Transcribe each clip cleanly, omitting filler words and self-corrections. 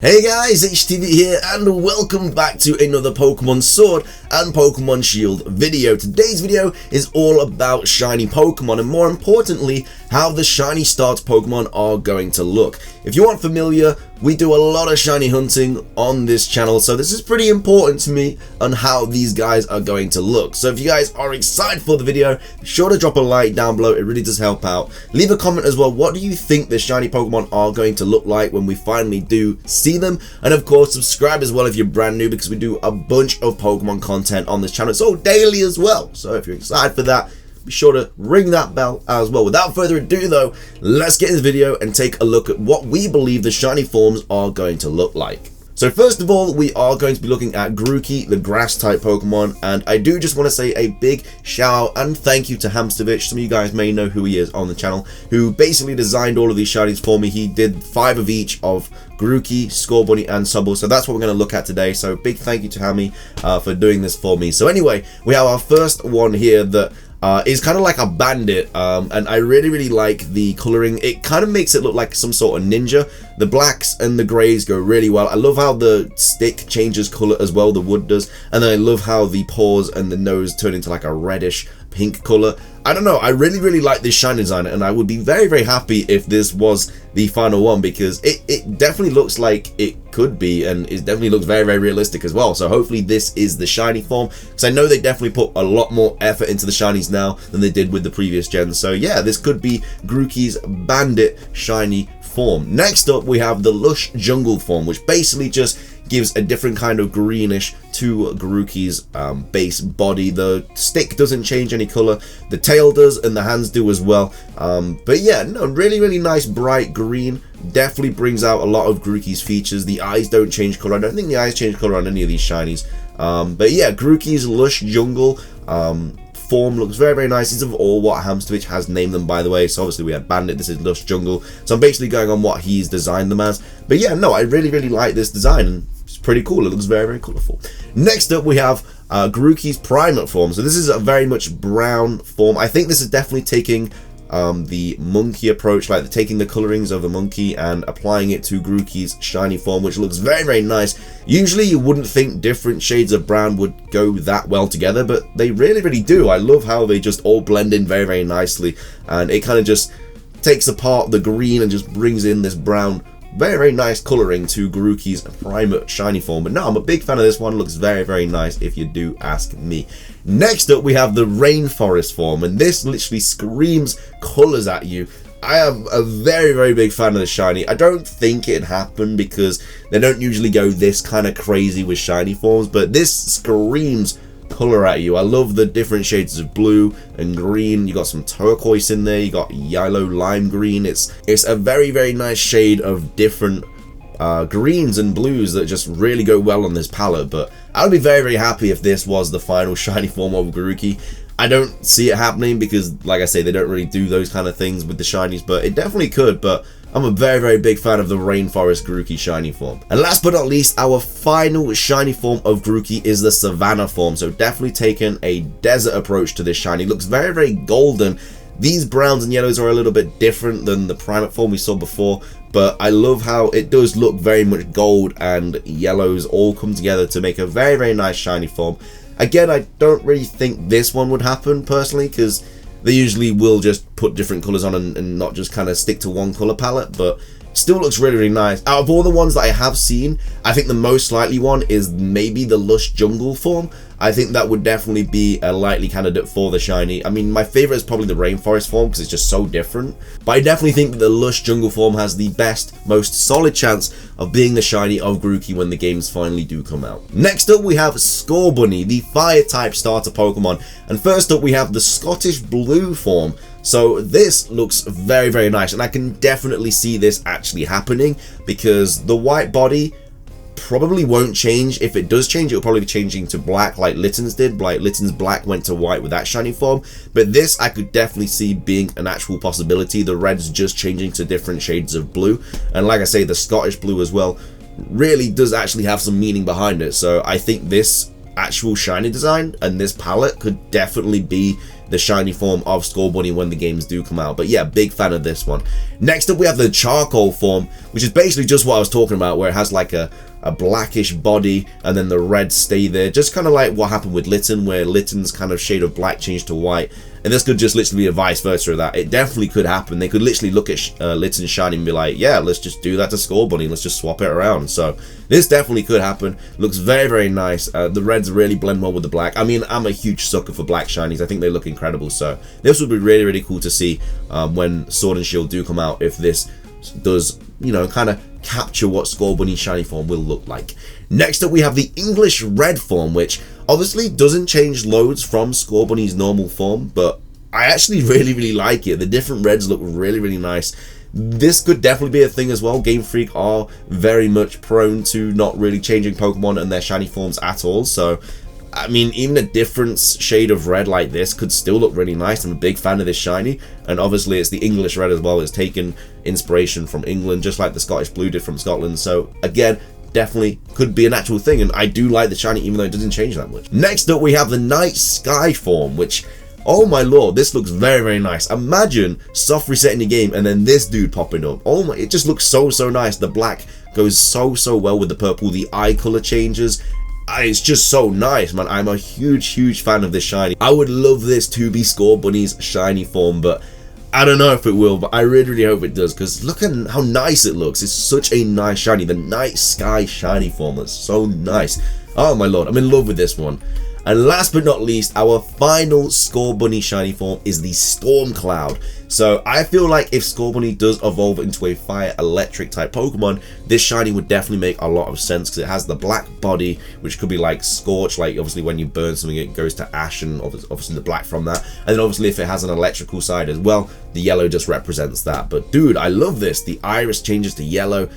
Hey guys, HDvee here and welcome back to another Pokemon Sword and Pokemon Shield video. Today's video is all about shiny Pokemon and more importantly, how the shiny starter Pokemon are going to look. If you aren't familiar, we do a lot of shiny hunting on this channel, so this is pretty important to me on how these guys are going to look. So if you guys are excited for the video, be sure to drop a like down below, it really does help out. Leave a comment as well, what do you think the shiny Pokemon are going to look like when we finally do see them? And of course, subscribe as well if you're brand new because we do a bunch of Pokemon content on this channel. It's all daily as well, so if you're excited for that, be sure to ring that bell as well. Without further ado though, let's get in the video and take a look at what we believe the shiny forms are going to look like. So first of all, we are going to be looking at Grookey, the grass type Pokemon, and I do just want to say a big shout out and thank you to HDvee. Some of you guys may know who he is on the channel, who basically designed all of these shinies for me. He did 5 of each of Grookey, Scorbunny, and Subl, so that's what we're going to look at today. So big thank you to Hammy for doing this for me. So anyway, we have our first one here that is kind of like a bandit, and I really like the coloring. It kind of makes it look like some sort of ninja. The blacks and the greys go really well. I love how the stick changes color as well, the wood does, and then I love how the paws and the nose turn into like a reddish pink color. I don't know, I really like this shiny design, and I would be very happy if this was the final one because it definitely looks like it could be, and it definitely looks very realistic as well. So hopefully this is the shiny form, because I know they definitely put a lot more effort into the shinies now than they did with the previous gens. So yeah, this could be Grookey's bandit shiny form. Next up, we have the lush jungle form, which basically just gives a different kind of greenish to Grookey's base body. The stick doesn't change any color, the tail does, and the hands do as well. But yeah, no, really nice bright green. Definitely brings out a lot of Grookey's features. The eyes don't change color. I don't think the eyes change color on any of these shinies. But yeah, Grookey's lush jungle form looks very nice. These are all what HDvee has named them, by the way. So obviously we had bandit, this is lush jungle, so I'm basically going on what he's designed them as. But yeah, no, I really like this design, and it's pretty cool. It looks very colorful. Next up, we have Grookey's primate form. So this is a very much brown form. I think this is definitely taking the monkey approach, like taking the colorings of a monkey and applying it to Grookey's shiny form, which looks very nice. Usually you wouldn't think different shades of brown would go that well together, but they really do. I love how they just all blend in very nicely, and it kind of just takes apart the green and just brings in this brown, very nice coloring to Grookey's primate shiny form. But no, I'm a big fan of this one. Looks very nice if you do ask me. Next up, we have the rainforest form, and this literally screams colors at you. I am a very big fan of the shiny. I don't think it happened because they don't usually go this kind of crazy with shiny forms, but this screams color at you. I love the different shades of blue and green. You got some turquoise in there, you got yellow lime green. It's a very nice shade of different greens and blues that just really go well on this palette. But I would be very happy if this was the final shiny form of Grookey. I don't see it happening because, like I say, they don't really do those kind of things with the shinies, but it definitely could. But I'm a very big fan of the rainforest Grookey shiny form. And last but not least, our final shiny form of Grookey is the Savannah form. So definitely taken a desert approach to this shiny. Looks very golden. These browns and yellows are a little bit different than the primate form we saw before, but I love how it does look very much gold and yellows all come together to make a very nice shiny form. Again, I don't really think this one would happen personally, because they usually will just put different colors on and not just kind of stick to one color palette, but still looks really nice. Out of all the ones that I have seen, I think the most likely one is maybe the lush jungle form. I think that would definitely be a likely candidate for the shiny. I mean, my favorite is probably the rainforest form because it's just so different, but I definitely think that the lush jungle form has the best, most solid chance of being the shiny of Grookey when the games finally do come out. Next up, we have Scorbunny, the fire type starter Pokemon, and first up we have the Scottish blue form. So this looks very nice, and I can definitely see this actually happening because the white body probably won't change. If it does change, it'll probably be changing to black like Litten's did. Like Litten's black went to white with that shiny form, but this I could definitely see being an actual possibility. The red's just changing to different shades of blue, and like I say, the Scottish blue as well really does actually have some meaning behind it. So I think this actual shiny design, and this palette could definitely be the shiny form of Scorbunny when the games do come out. But yeah, big fan of this one. Next up, we have the charcoal form, which is basically just what I was talking about, where it has like a blackish body and then the reds stay there, just kind of like what happened with Litten, where Litten's kind of shade of black changed to white. And this could just literally be a vice versa of that. It definitely could happen. They could literally look at Litten's shiny and be like, yeah, let's just do that to Scorbunny. Let's just swap it around. So this definitely could happen. Looks very, very nice. The reds really blend well with the black. I mean, I'm a huge sucker for black shinies. I think they look incredible. So this would be really, really cool to see when Sword and Shield do come out, if this does, you know, kind of capture what Scorbunny's shiny form will look like. Next up, we have the English red form, which obviously doesn't change loads from Scorbunny's normal form, but I actually really, really like it. The different reds look really, really nice. This could definitely be a thing as well. Game Freak are very much prone to not really changing Pokemon and their shiny forms at all, so I mean, even a different shade of red like this could still look really nice. I'm a big fan of this shiny, and obviously it's the English red as well. It's taken inspiration from England, just like the Scottish blue did from Scotland. So again, definitely could be an actual thing, and I do like the shiny even though it doesn't change that much. Next up, we have the Night Sky form, which, oh my lord, this looks very, very nice. Imagine soft resetting your game and then this dude popping up. Oh my, it just looks so, so nice. The black goes so, so well with the purple. The eye color changes. It's just so nice, man. I'm a huge, huge fan of this shiny. I would love this to be Scorbunny's shiny form, but I don't know if it will, but I really, really hope it does, because look at how nice it looks. It's such a nice shiny. The Night Sky shiny form is so nice. Oh my lord, I'm in love with this one. And last but not least, our final Scorbunny shiny form is the Storm Cloud. So I feel like if Scorbunny does evolve into a fire electric type Pokemon, this shiny would definitely make a lot of sense, because it has the black body, which could be like Scorch, like obviously when you burn something it goes to ash, and obviously the black from that. And then obviously if it has an electrical side as well, the yellow just represents that. But dude, I love this. The iris changes to yellow.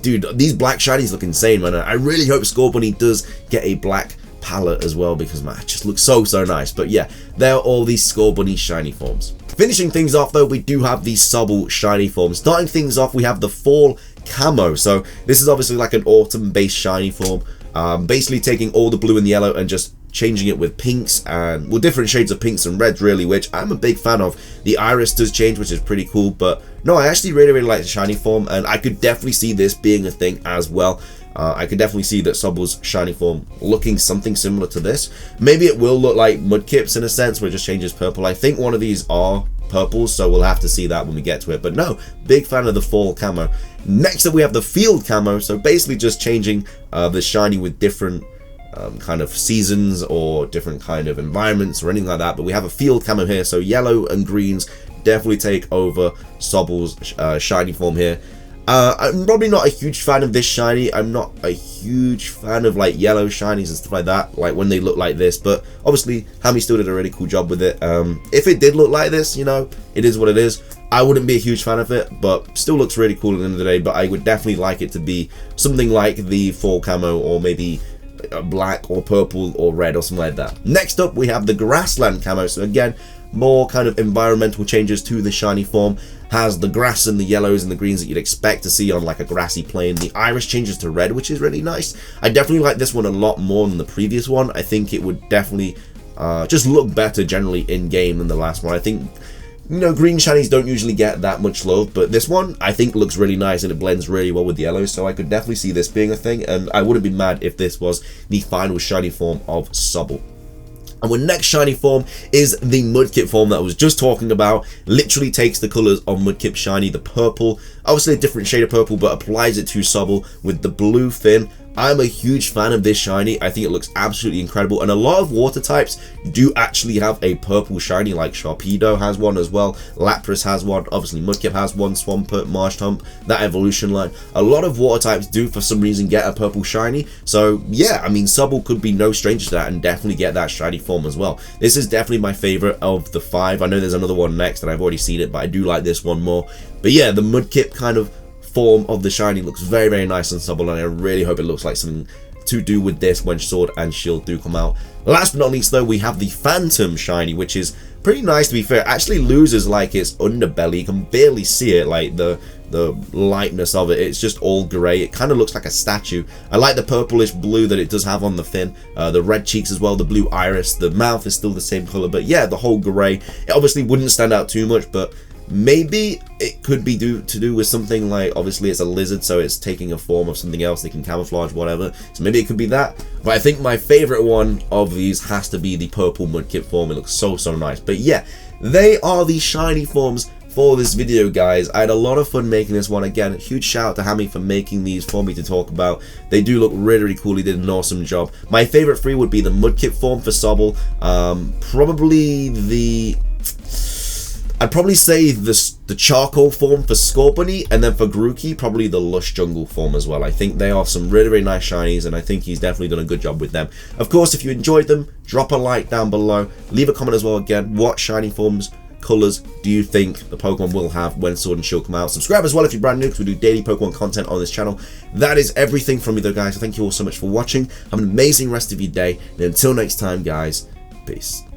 Dude, these black shinies look insane, man. I really hope Scorbunny does get a black palette as well, because man, it just looks so, so nice. But yeah, there are all these Scorbunny shiny forms. Finishing things off though, we do have the Subl shiny form. Starting things off, we have the Fall Camo. So this is obviously like an autumn based shiny form, basically taking all the blue and yellow and just changing it with pinks, and well, different shades of pinks and reds really, which I'm a big fan of. The iris does change, which is pretty cool, but no, I actually really, really like the shiny form, and I could definitely see this being a thing as well. I could definitely see that Subl's shiny form looking something similar to this. Maybe it will look like Mudkip's in a sense, where it just changes purple. I think one of these are purples, so we'll have to see that when we get to it. But no, big fan of the Fall Camo. Next up, we have the Field Camo, so basically just changing the shiny with different kind of seasons or different kind of environments or anything like that. But we have a Field Camo here, so yellow and greens definitely take over Subl's shiny form here. I'm probably not a huge fan of this shiny. I'm not a huge fan of like yellow shinies and stuff like that, like when they look like this, but obviously Hammy still did a really cool job with it. If it did look like this, you know, it is what it is. I wouldn't be a huge fan of it, but still looks really cool at the end of the day. But I would definitely like it to be something like the Fall Camo, or maybe black or purple or red or something like that. Next up, we have the Grassland Camo. So again, more kind of environmental changes to the shiny form. Has the grass and the yellows and the greens that you'd expect to see on like a grassy plain. The iris changes to red, which is really nice. I definitely like this one a lot more than the previous one. I think it would definitely just look better generally in game than the last one. I think, you know, green shinies don't usually get that much love, but this one I think looks really nice and it blends really well with the yellows, so I could definitely see this being a thing, and I wouldn't be mad if this was the final shiny form of Subl. And our next shiny form is the Mudkip form that I was just talking about. Literally takes the colors of Mudkip shiny, the purple, obviously a different shade of purple, but applies it to Subl with the blue fin. I'm a huge fan of this shiny. I think it looks absolutely incredible, and a lot of water types do actually have a purple shiny, like Sharpedo has one as well, Lapras has one, obviously Mudkip has one, Swampert, Marshtomp, that evolution line. A lot of water types do for some reason get a purple shiny, so yeah, I mean, Subl could be no stranger to that and definitely get that shiny form as well. This is definitely my favorite of the 5. I know there's another one next and I've already seen it, but I do like this one more. But yeah, the Mudkip kind of form of the shiny looks very, very nice on Subl, and I really hope it looks like something to do with this when Sword and Shield do come out. Last but not least though, we have the Phantom shiny, which is pretty nice to be fair. It actually loses like its underbelly. You can barely see it, like the the lightness of it. It's just all grey. It kind of looks like a statue. I like the purplish blue that it does have on the fin, the red cheeks as well, the blue iris, the mouth is still the same colour, but yeah, the whole grey. It obviously wouldn't stand out too much, but maybe it could be to do with something like, obviously it's a lizard, so it's taking a form of something else. They can camouflage, whatever. So maybe it could be that. But I think my favourite one of these has to be the purple mudkip form. It looks so nice. But yeah, they are the shiny forms for this video, guys. I had a lot of fun making this one. Again, huge shout out to Hammy for making these for me to talk about. They do look really cool. He did an awesome job. My favourite three would be the mudkip form for Subl, probably the... I'd probably say the charcoal form for Scorpiony, and then for Grookey, probably the lush jungle form as well. I think they are some really nice shinies, and I think he's definitely done a good job with them. Of course, if you enjoyed them, drop a like down below. Leave a comment as well. Again, what shiny forms, colours do you think the Pokemon will have when Sword and Shield come out? Subscribe as well if you're brand new, because we do daily Pokemon content on this channel. That is everything from me though, guys. So thank you all so much for watching. Have an amazing rest of your day, and until next time, guys, peace.